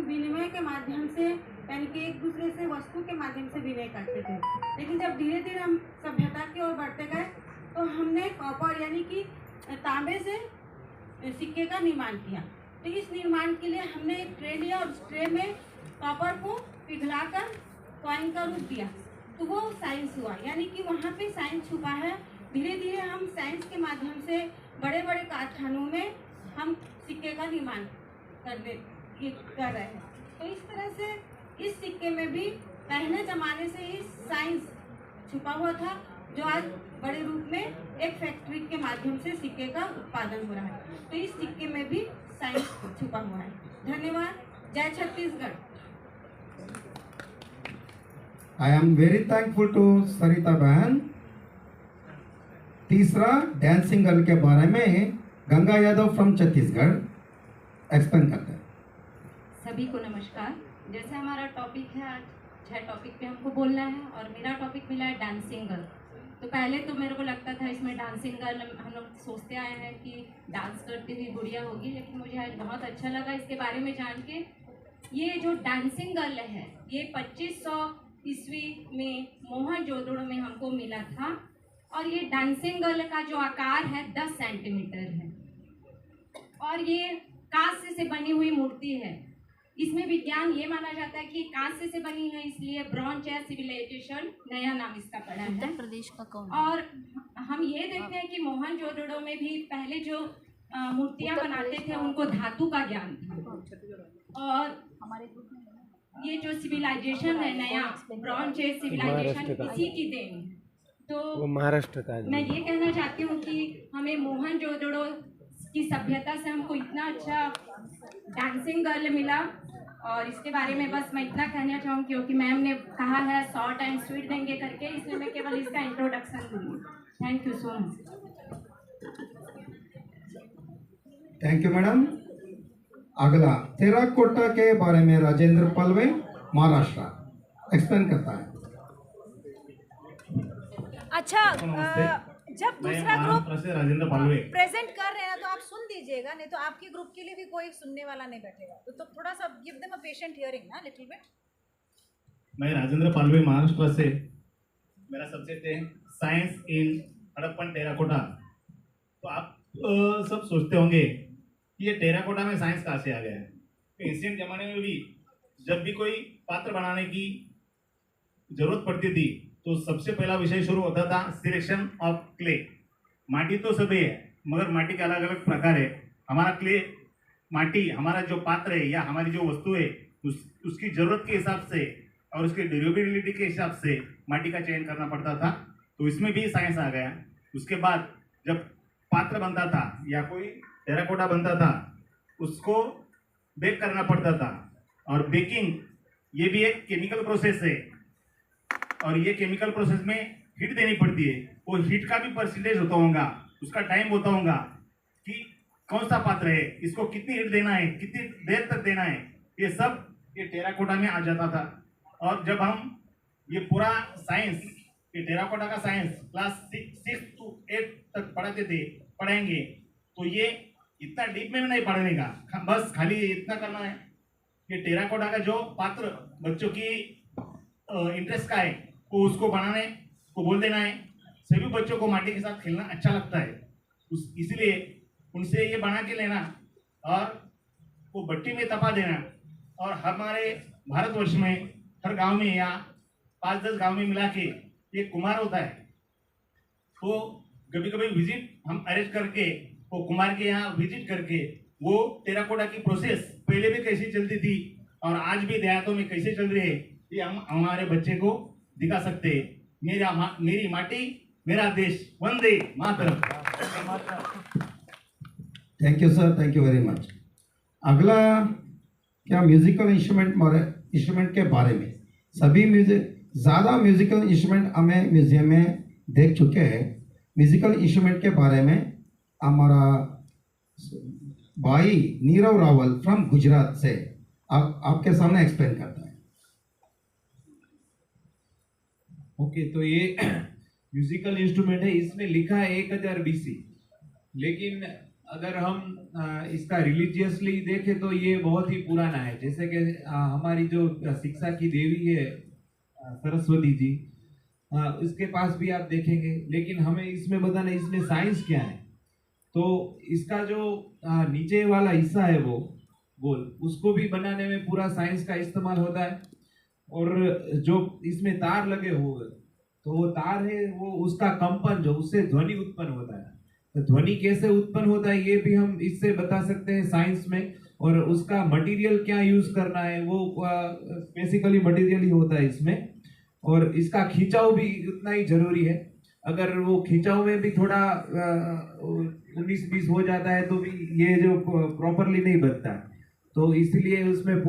विनिमय के माध्यम से, यानी कि एक दूसरे से वस्तु के माध्यम से विनिमय करते थे। लेकिन जब धीरे धीरे हम सभ्यता की ओर बढ़ते गए तो हमने कॉपर यानी कि तांबे से सिक्के का निर्माण किया। तो इस निर्माण के लिए हमने एक ट्रे लिया और उस ट्रे में कॉपर को पिघलाकर कॉइन का रूप दिया, तो वो साइंस हुआ, यानी कि वहाँ पे साइंस छुपा है। धीरे धीरे हम साइंस के माध्यम से बड़े बड़े कारखानों में हम सिक्के का निर्माण कर रहे हैं। तो इस तरह से इस सिक्के में भी पहले ज़माने से ही साइंस छुपा हुआ था, जो आज बड़े रूप में एक फैक्ट्री के माध्यम से सिक्के का उत्पादन हो रहा है। तो इस सिक्के में भी साइंस छुपा हुआ है। धन्यवाद। जय Chhattisgarh. I am very thankful to सरिता बहन। तीसरा डांसिंग गर्ल के बारे में गंगा यादव फ्रॉम छत्तीसगढ़ एक्सप्लेन करते हैं। सभी को नमस्कार। जैसे हमारा टॉपिक है आज, 6 टॉपिक पे हमको बोलना है और मेरा टॉपिक मिला है डांसिंग गर्ल। तो पहले तो मेरे को लगता था इसमें डांसिंग गर्ल हम लोग सोचते आए हैं कि डांस करती हुई गुड़िया होगी, लेकिन मुझे आज बहुत अच्छा लगा इसके बारे में जान के। ये जो डांसिंग गर्ल है ये 2500 ईस्वी में मोहनजोदड़ो में हमको मिला था और ये डांसिंग गर्ल का जो आकार है 10 सेंटीमीटर है और ये कांस्य से बनी हुई मूर्ति है। इसमें विज्ञान ये माना जाता है कि कांस्य से बनी है, इसलिए ब्रॉन्ज एज सिविलाइजेशन नया नाम इसका पड़ा है। उत्तर प्रदेश का कौन? और हम ये देखते हैं कि मोहनजोदड़ो में भी पहले जो मूर्तियां बनाते थे उनको धातु का ज्ञान था और हमारे ग्रुप में ये जो सिविलाइजेशन है नया ब्रॉन्ज एज सिविलाइजेशन इसी की देन है। तो वो महाराष्ट्र का मैं ये कहना चाहती हूँ कि हमें मोहनजोदड़ो की सभ्यता से हमको इतना अच्छा डांसिंग गर्ल मिला और इसके बारे में बस मैं इतना कहना चाहूँ क्योंकि मैम ने कहा है शॉर्ट एंड स्वीट देंगे करके, इसलिए मैं केवल इसका इंट्रोडक्शन दूंगी। Thank you so much. Thank you madam. अगला टेराकोटा के बारे में राजेंद्र पलवे महाराष्ट्र एक्सप्लेन करता है। अच्छा, जब दूसरा ग्रुप राजेंद्र पालवे प्रेजेंट कर रहे हैं तो आप सुन दीजिएगा, नहीं तो आपके ग्रुप के लिए भी कोई सुनने वाला नहीं बैठेगा। तो थोड़ा सा give them a patient hearing ना, लिटिल बिट। मैं राजेंद्र पालवे महाराष्ट्र से। मेरा सब्जेक्ट है साइंस इन हड़प्पन टेराकोटा। तो आप सब सोचते होंगे कि ये टेराकोटा में साइंस कहाँ से आ गया है। तो एंशिएंट जमाने में भी जब भी कोई पात्र बनाने की जरूरत पड़ती थी तो सबसे पहला विषय शुरू होता था सिलेक्शन ऑफ क्ले। माटी तो सभी है मगर माटी के अलग अलग प्रकार है। हमारा क्ले माटी, हमारा जो पात्र है या हमारी जो वस्तु है उसकी जरूरत के हिसाब से और उसकी ड्यूरेबिलिटी के हिसाब से माटी का चयन करना पड़ता था। तो इसमें भी साइंस आ गया। उसके बाद जब पात्र बनता था या कोई टेराकोटा बनता था उसको बेक करना पड़ता था और बेकिंग ये भी एक केमिकल प्रोसेस है और ये केमिकल प्रोसेस में हीट देनी पड़ती है। वो हीट का भी परसेंटेज होता होगा, उसका टाइम होता होगा कि कौन सा पात्र है, इसको कितनी हीट देना है, कितनी देर तक देना है, ये सब ये टेराकोटा में आ जाता था। और जब हम ये पूरा साइंस, ये टेराकोटा का साइंस क्लास 6 to 8 तक पढ़ाएंगे तो ये इतना डीप में नहीं पढ़ने का, बस खाली इतना करना है कि टेराकोटा का जो पात्र बच्चों की इंटरेस्ट का है वो उसको बनाने को बोल देना है। सभी बच्चों को माटी के साथ खेलना अच्छा लगता है, इसलिए उनसे ये बना के लेना और वो भट्टी में तपा देना। और हमारे भारतवर्ष में हर गांव में या 5-10 गांव में मिला के एक कुम्हार होता है। तो कभी कभी विजिट हम अरेंज करके वो कुम्हार के यहाँ विजिट करके वो टेराकोटा की प्रोसेस पहले भी कैसी चलती थी और आज भी देहातों में कैसे चल रही है ये हम हमारे बच्चे को दिखा सकते हैं। मेरी माटी मेरा देश, Vande Mataram. Thank you sir, thank you very much. अगला क्या म्यूजिकल इंस्ट्रूमेंट के बारे में सभी ज़्यादा म्यूजिकल इंस्ट्रूमेंट हमें म्यूजियम में देख चुके हैं। म्यूजिकल इंस्ट्रूमेंट के बारे में हमारा भाई नीरव रावल फ्रॉम गुजरात से आपके सामने एक्सप्लेन करता है। ओके, तो ये म्यूजिकल इंस्ट्रूमेंट है, इसमें लिखा है 1000 BC, लेकिन अगर हम इसका रिलीजियसली देखें तो ये बहुत ही पुराना है। जैसे कि हमारी जो शिक्षा की देवी है सरस्वती जी, इसके पास भी आप देखेंगे, लेकिन हमें इसमें बताना इसमें साइंस क्या है। तो इसका जो नीचे वाला हिस्सा है वो गोल, उसको भी बनाने में पूरा साइंस का इस्तेमाल होता है। और जो इसमें तार लगे हुए, तो वो तार है वो उसका कंपन जो उससे ध्वनि उत्पन्न होता है। तो ध्वनि कैसे उत्पन्न होता है ये भी हम इससे बता सकते हैं साइंस में। और उसका मटेरियल क्या यूज करना है वो बेसिकली मटेरियल ही होता है इसमें। और इसका खिंचाव भी उतना ही जरूरी है। अगर वो खिंचाव में भी थोड़ा 19-20 हो जाता है तो भी ये जो प्रॉपरली नहीं बनता है। तो इसलिए उसमें